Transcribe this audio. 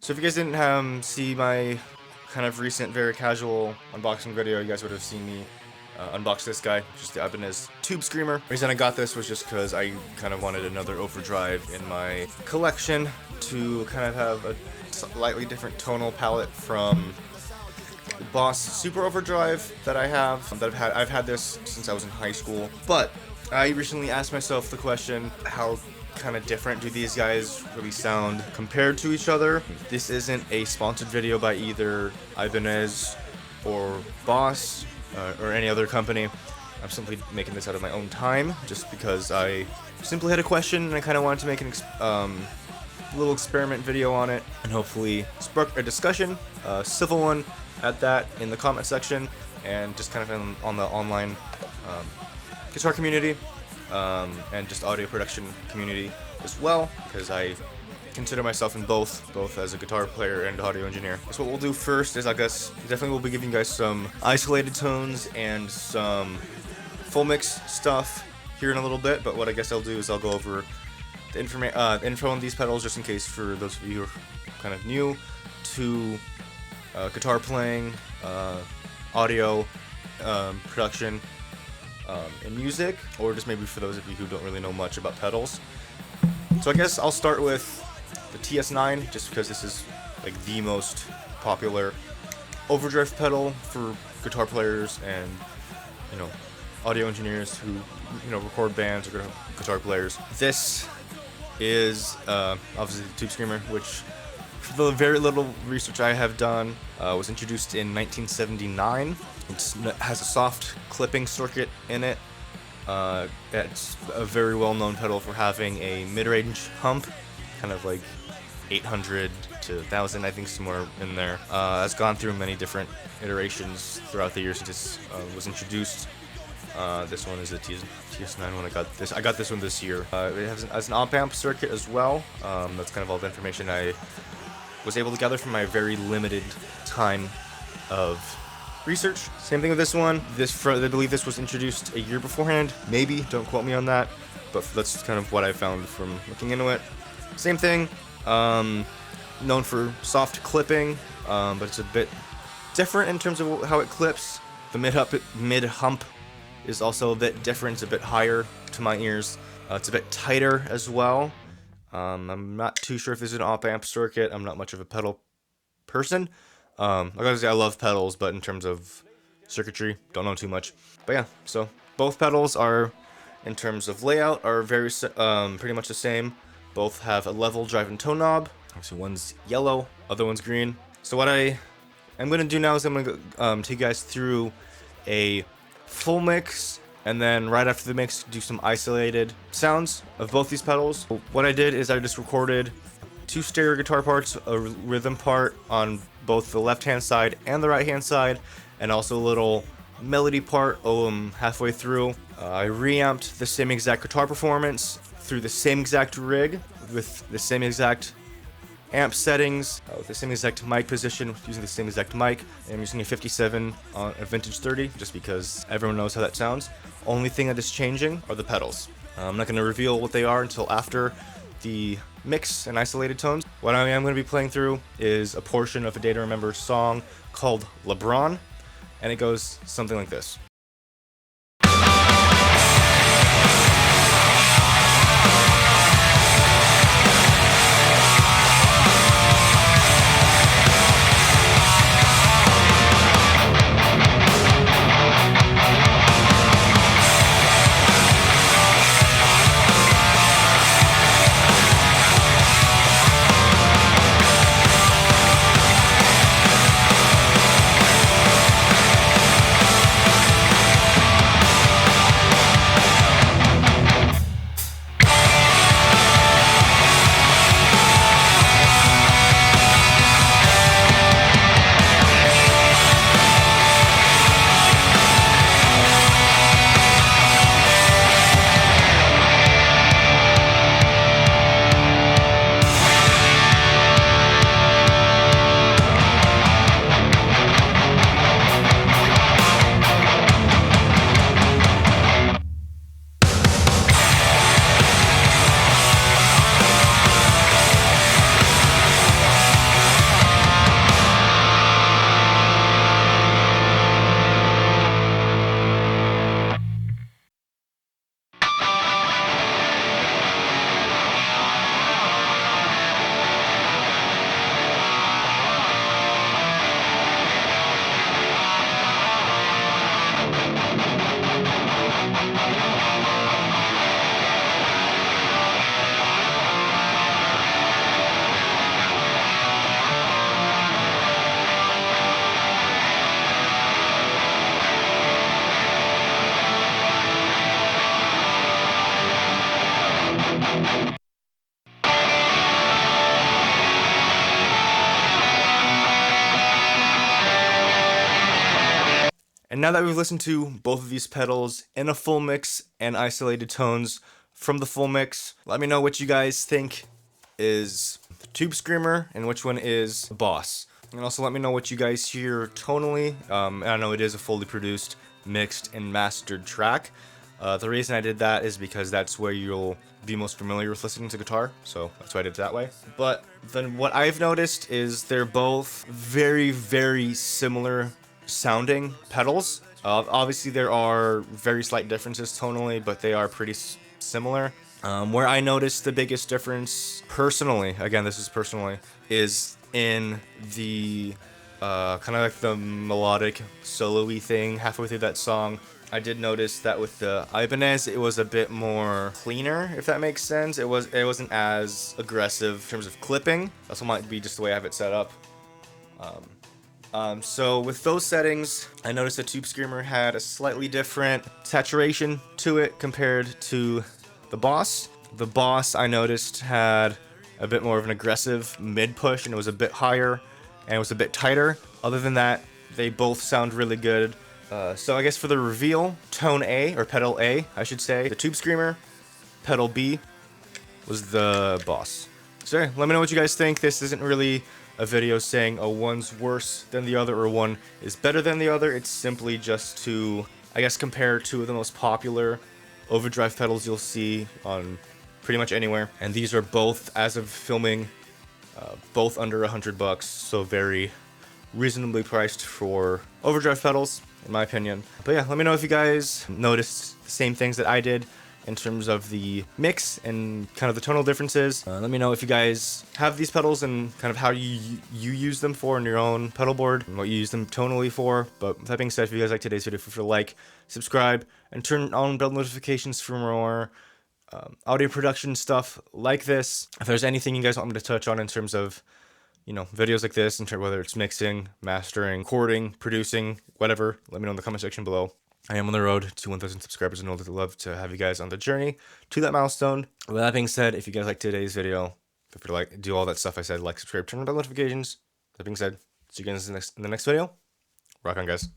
So if you guys didn't see my kind of recent, very casual unboxing video, you guys would have seen me unbox this guy, just the Ibanez Tube Screamer. The reason I got this was just because I kind of wanted another overdrive in my collection to kind of have a slightly different tonal palette from the Boss Super Overdrive that I have. I've had this since I was in high school, but I recently asked myself the question, how kind of different do these guys really sound compared to each other? This isn't a sponsored video by either Ibanez or Boss or any other company. I'm simply making this out of my own time, just because I simply had a question and I kind of wanted to make a little experiment video on it and hopefully spark a discussion, a civil one at that, in the comment section, and just kind of on the online guitar community and just audio production community as well, because I consider myself in both as a guitar player and audio engineer. So what we'll do first is, I guess, definitely we'll be giving you guys some isolated tones and some full mix stuff here in a little bit, but what I guess I'll do is I'll go over the info on these pedals, just in case for those of you who are kind of new to guitar playing, audio, production, and music, or just maybe for those of you who don't really know much about pedals. So I guess I'll start with the TS-9, just because this is like the most popular overdrive pedal for guitar players and, you know, audio engineers who, you know, record bands or guitar players. This is obviously the Tube Screamer, which, for the very little research I have done, was introduced in 1979. It has a soft clipping circuit in it. It's a very well-known pedal for having a mid-range hump, kind of like 800 to 1000, I think, somewhere in there. It's gone through many different iterations throughout the years since it was introduced. This one is the TS-9 when I got this one this year. It has an op-amp circuit as well. That's kind of all the information I was able to gather from my very limited time of research. Same thing with this one. I believe this was introduced a year beforehand. Maybe, don't quote me on that, but that's kind of what I found from looking into it. Same thing. Known for soft clipping, but it's a bit different in terms of how it clips. The mid hump is also a bit different. It's a bit higher to my ears. It's a bit tighter as well. I'm not too sure if this is an op-amp circuit. I'm not much of a pedal person. Like I say, I love pedals, but in terms of circuitry, don't know too much. But yeah, so both pedals are, in terms of layout, are very pretty much the same. Both have a level drive and tone knob. Obviously, one's yellow, other one's green. So what I am going to do now is I'm going to take you guys through a full mix, and then right after the mix, do some isolated sounds of both these pedals. What I did is I just recorded 2 stereo guitar parts, a rhythm part on both the left-hand side and the right-hand side, and also a little melody part halfway through. I reamped the same exact guitar performance through the same exact rig with the same exact amp settings, with the same exact mic position, using the same exact mic. I'm using a 57 on a vintage 30, just because everyone knows how that sounds. Only thing that is changing are the pedals. I'm not going to reveal what they are until after the mix and isolated tones. What I am going to be playing through is a portion of A Day to Remember song called LeBron, and it goes something like this. And now that we've listened to both of these pedals in a full mix and isolated tones from the full mix, let me know what you guys think is the Tube Screamer and which one is the Boss. And also let me know what you guys hear tonally. I know it is a fully produced, mixed, and mastered track. The reason I did that is because that's where you'll be most familiar with listening to guitar, so that's why I did it that way. But then what I've noticed is they're both very, very similar sounding pedals. Obviously there are very slight differences tonally, but they are pretty similar. Where I noticed the biggest difference personally, again this is personally, is in the kind of like the melodic solo-y thing halfway through that song. I did notice that with the Ibanez, it was a bit more cleaner, if that makes sense. It wasn't as aggressive in terms of clipping. That's what might be just the way I have it set up. So with those settings, I noticed the Tube Screamer had a slightly different saturation to it compared to the Boss. The Boss, I noticed, had a bit more of an aggressive mid-push, and it was a bit higher, and it was a bit tighter. Other than that, they both sound really good. So I guess for the reveal, tone A, or pedal A, I should say, the Tube Screamer, pedal B was the Boss. So yeah, let me know what you guys think. This isn't really a video saying, oh, one's worse than the other or one is better than the other. It's simply just to, I guess, compare two of the most popular overdrive pedals you'll see on pretty much anywhere. And these are both, as of filming, both under $100, so very reasonably priced for overdrive pedals, in my opinion. But yeah, let me know if you guys noticed the same things that I did in terms of the mix and kind of the tonal differences. Let me know if you guys have these pedals and kind of how you use them for in your own pedal board and what you use them tonally for. But with that being said, if you guys like today's video, feel free to like, subscribe, and turn on bell notifications for more audio production stuff like this. If there's anything you guys want me to touch on in terms of, you know, videos like this, in terms whether it's mixing, mastering, recording, producing, whatever, let me know in the comment section below. I am on the road to 1,000 subscribers and I'd love to have you guys on the journey to that milestone. With that being said, if you guys like today's video, feel free to like, do all that stuff I said, like, subscribe, turn on bell notifications. That being said, see you guys in the next video. Rock on, guys.